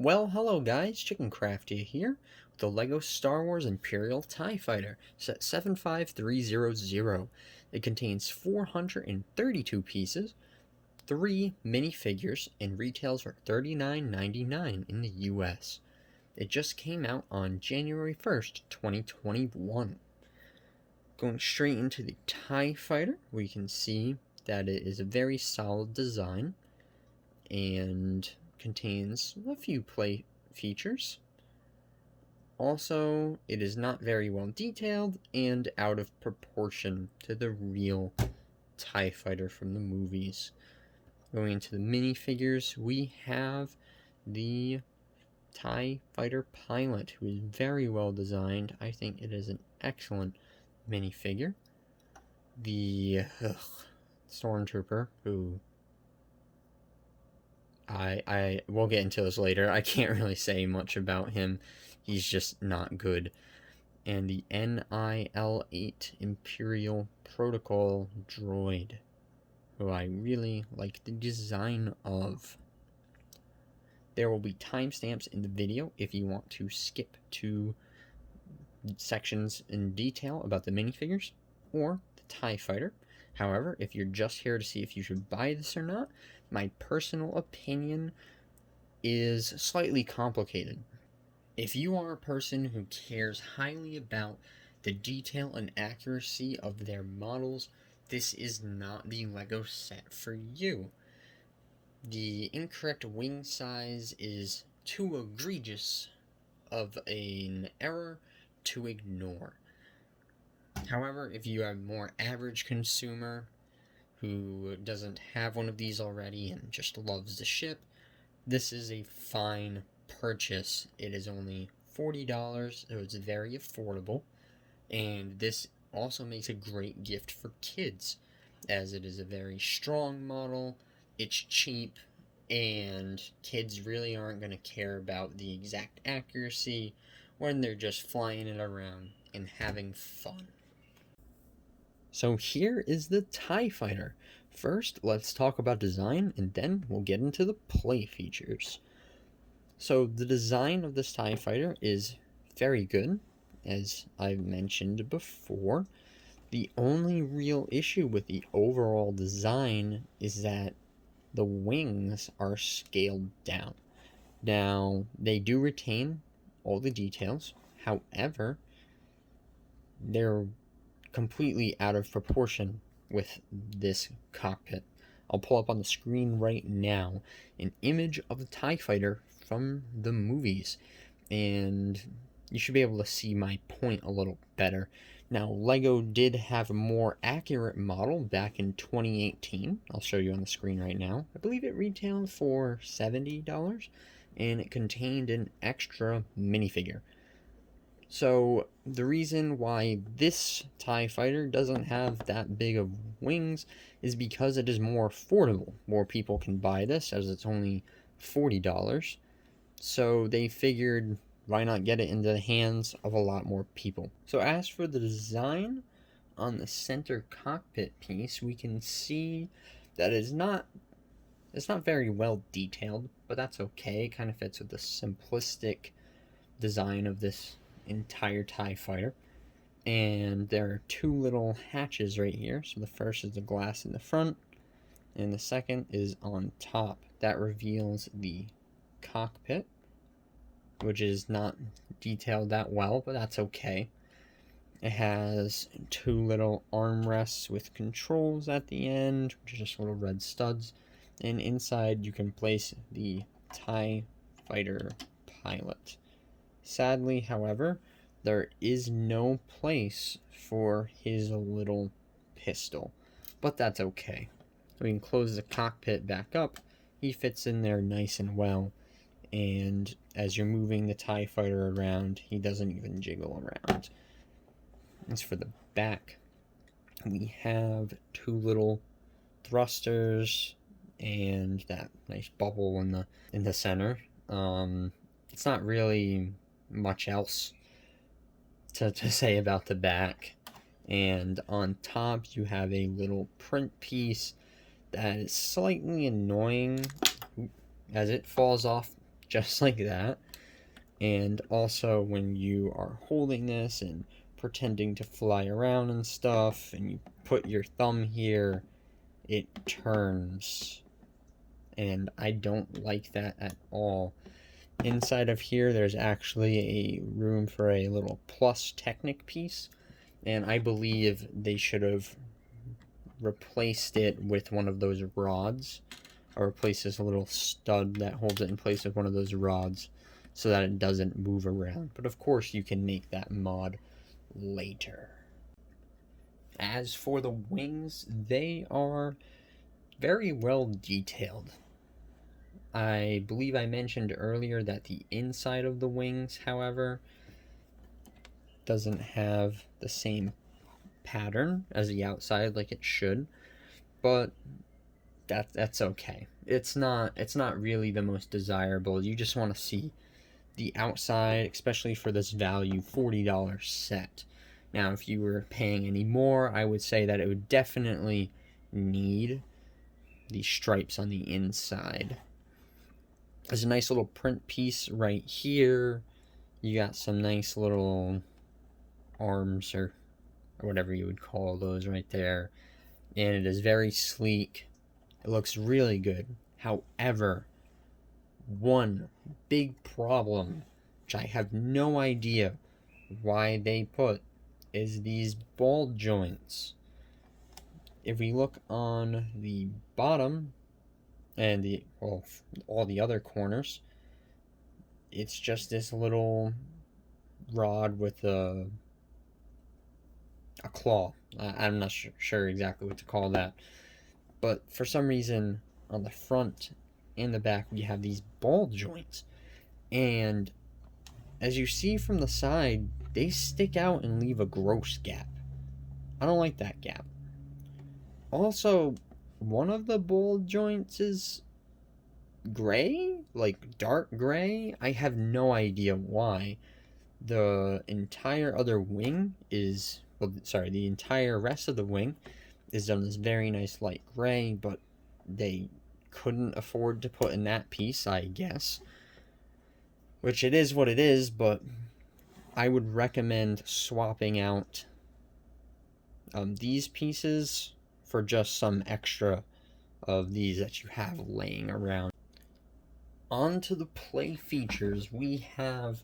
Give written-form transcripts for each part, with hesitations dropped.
Well, hello guys, Chicken Crafty here with the LEGO Star Wars Imperial TIE Fighter, set 75300. It contains 432 pieces, 3 minifigures, and retails for $39.99 in the US. It just came out on January 1st, 2021. Going straight into the TIE Fighter, we can see that it is a very solid design and contains a few play features. Also, it is not very well detailed and out of proportion to the real TIE Fighter from the movies. Going into the minifigures, we have the TIE Fighter pilot, who is very well designed. I think it is an excellent minifigure. The Stormtrooper, who I will get into this later. I can't really say much about him. He's just not good. And the NIL-8 Imperial Protocol Droid, who I really like the design of. There will be timestamps in the video if you want to skip to sections in detail about the minifigures or the TIE Fighter. However, if you're just here to see if you should buy this or not, my personal opinion is slightly complicated. If you are a person who cares highly about the detail and accuracy of their models, this is not the LEGO set for you. The incorrect wing size is too egregious of an error to ignore. However, if you are a more average consumer who doesn't have one of these already and just loves the ship, this is a fine purchase. It is only $40, so it's very affordable, and this also makes a great gift for kids, as it is a very strong model, it's cheap, and kids really aren't going to care about the exact accuracy when they're just flying it around and having fun. So here is the TIE Fighter. First, let's talk about design, and then we'll get into the play features. So the design of this TIE Fighter is very good, as I've mentioned before. The only real issue with the overall design is that the wings are scaled down. Now, they do retain all the details, however, they're completely out of proportion with this cockpit. I'll pull up on the screen right now an image of the TIE Fighter from the movies, and you should be able to see my point a little better. Now, LEGO did have a more accurate model back in 2018. I'll show you on the screen right now. I believe it retailed for $70, and it contained an extra minifigure. So the reason why this TIE Fighter doesn't have that big of wings is because it is more affordable. More people can buy this, as it's only $40. So they figured, why not get it into the hands of a lot more people? So as for the design on the center cockpit piece, we can see that it's not very well detailed, but that's okay. It kind of fits with the simplistic design of this entire TIE Fighter. And there are two little hatches right here. So the first is the glass in the front, and the second is on top. That reveals the cockpit, which is not detailed that well, but that's okay. It has two little armrests with controls at the end, which are just little red studs. And inside you can place the TIE Fighter pilot. Sadly, however, there is no place for his little pistol, but that's okay. We can close the cockpit back up. He fits in there nice and well, and as you're moving the TIE Fighter around, he doesn't even jiggle around. As for the back, we have two little thrusters and that nice bubble in the center. It's not really much else to say about the back. And on top you have a little print piece that is slightly annoying as it falls off just like that. And also when you are holding this and pretending to fly around and stuff, and you put your thumb here, it turns. And I don't like that at all. Inside of here, there's actually a room for a little plus technic piece. And I believe they should have replaced it with one of those rods, or replace this little stud that holds it in place with one of those rods so that it doesn't move around. But of course you can make that mod later. As for the wings, they are very well detailed. I believe I mentioned earlier that the inside of the wings, however, doesn't have the same pattern as the outside like it should, but that's okay. It's not really the most desirable. You just want to see the outside, especially for this value $40 set. Now, if you were paying any more, I would say that it would definitely need the stripes on the inside. There's a nice little print piece right here. You got some nice little arms or whatever you would call those right there. And it is very sleek. It looks really good. However, one big problem, which I have no idea why they put, is these ball joints. If we look on the bottom and all the other corners, it's just this little rod with a claw. I'm not sure exactly what to call that. But for some reason, on the front and the back, we have these ball joints. And as you see from the side, they stick out and leave a gross gap. I don't like that gap. Also, one of the ball joints is gray, like dark gray. I have no idea why. The entire other wing is, the entire rest of the wing is done this very nice light gray, but they couldn't afford to put in that piece, I guess. Which it is what it is, but I would recommend swapping out these pieces for just some extra of these that you have laying around. On to the play features, we have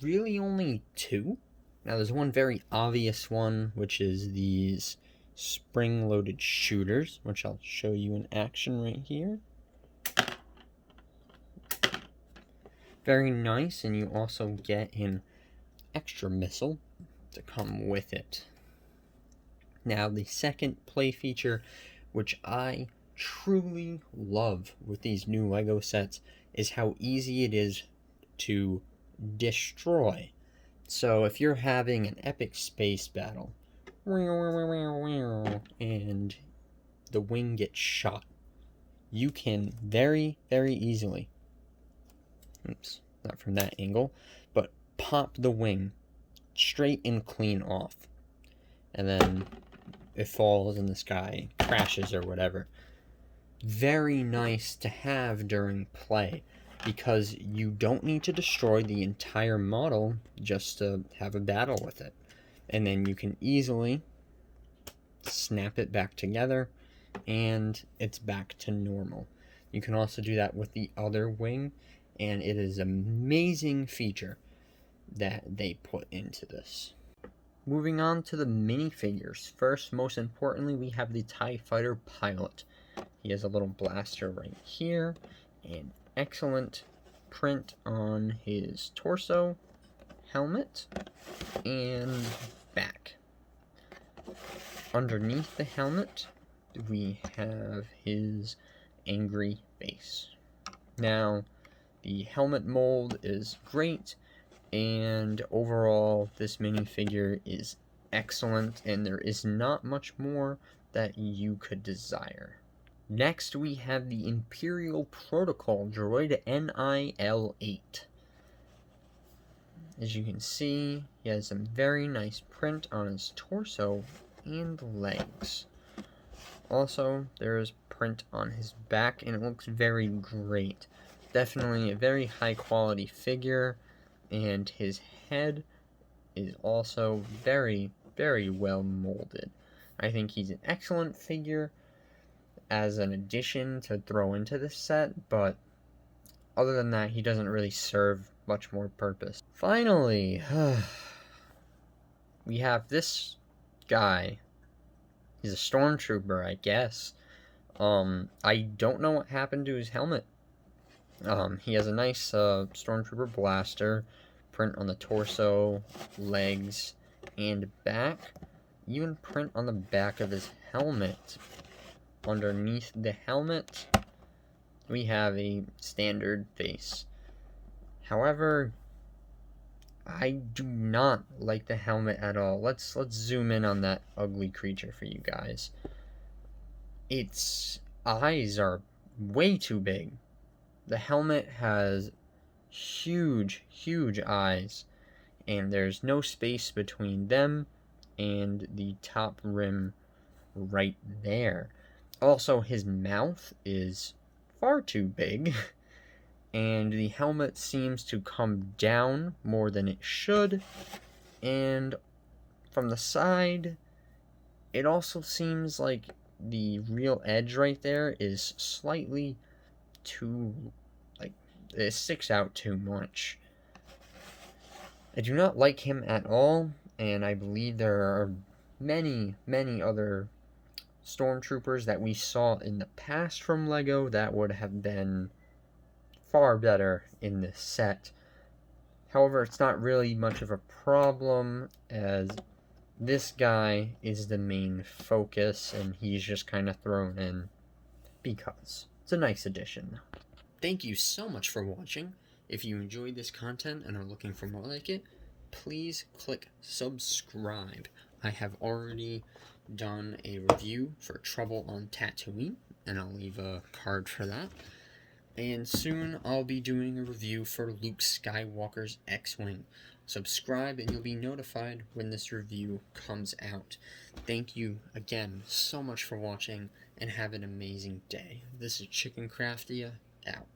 really only two. Now there's one very obvious one, which is these spring-loaded shooters, which I'll show you in action right here. Very nice, and you also get an extra missile to come with it. Now the second play feature, which I truly love with these new LEGO sets, is how easy it is to destroy. So if you're having an epic space battle, and the wing gets shot, you can very, very easily, oops, not from that angle, but pop the wing straight and clean off. And then it falls in the sky, crashes or whatever. Very nice to have during play, because you don't need to destroy the entire model just to have a battle with it. And then you can easily snap it back together and it's back to normal. You can also do that with the other wing, and it is an amazing feature that they put into this. Moving on to the minifigures. First, most importantly, we have the TIE Fighter pilot. He has a little blaster right here, and excellent print on his torso, helmet, and back. Underneath the helmet, we have his angry face. Now, the helmet mold is great, and overall, this minifigure is excellent, and there is not much more that you could desire. Next, we have the Imperial Protocol Droid NIL-8. As you can see, he has some very nice print on his torso and legs. Also, there is print on his back, and it looks very great. Definitely a very high quality figure, and his head is also very, very well molded. I think he's an excellent figure as an addition to throw into the set, but other than that, he doesn't really serve much more purpose. Finally, we have this guy. He's a Stormtrooper, I guess. I don't know what happened to his helmet. He has a nice Stormtrooper blaster print on the torso, legs, and back. Even print on the back of his helmet. Underneath the helmet, we have a standard face. However, I do not like the helmet at all. Let's zoom in on that ugly creature for you guys. Its eyes are way too big. The helmet has huge, huge eyes, and there's no space between them and the top rim right there. Also, his mouth is far too big, and the helmet seems to come down more than it should, and from the side, it also seems like the real edge right there is slightly too, like, it sticks out too much. I do not like him at all, and I believe there are many, many other Stormtroopers that we saw in the past from LEGO that would have been far better in this set. However, it's not really much of a problem, as this guy is the main focus, and he's just kind of thrown in because it's a nice addition. Thank you so much for watching. If you enjoyed this content and are looking for more like it, please click subscribe. I have already done a review for Trouble on Tatooine, and I'll leave a card for that. And soon I'll be doing a review for Luke Skywalker's X-Wing. Subscribe and you'll be notified when this review comes out. Thank you again so much for watching, and have an amazing day. This is Chicken Craftia, out.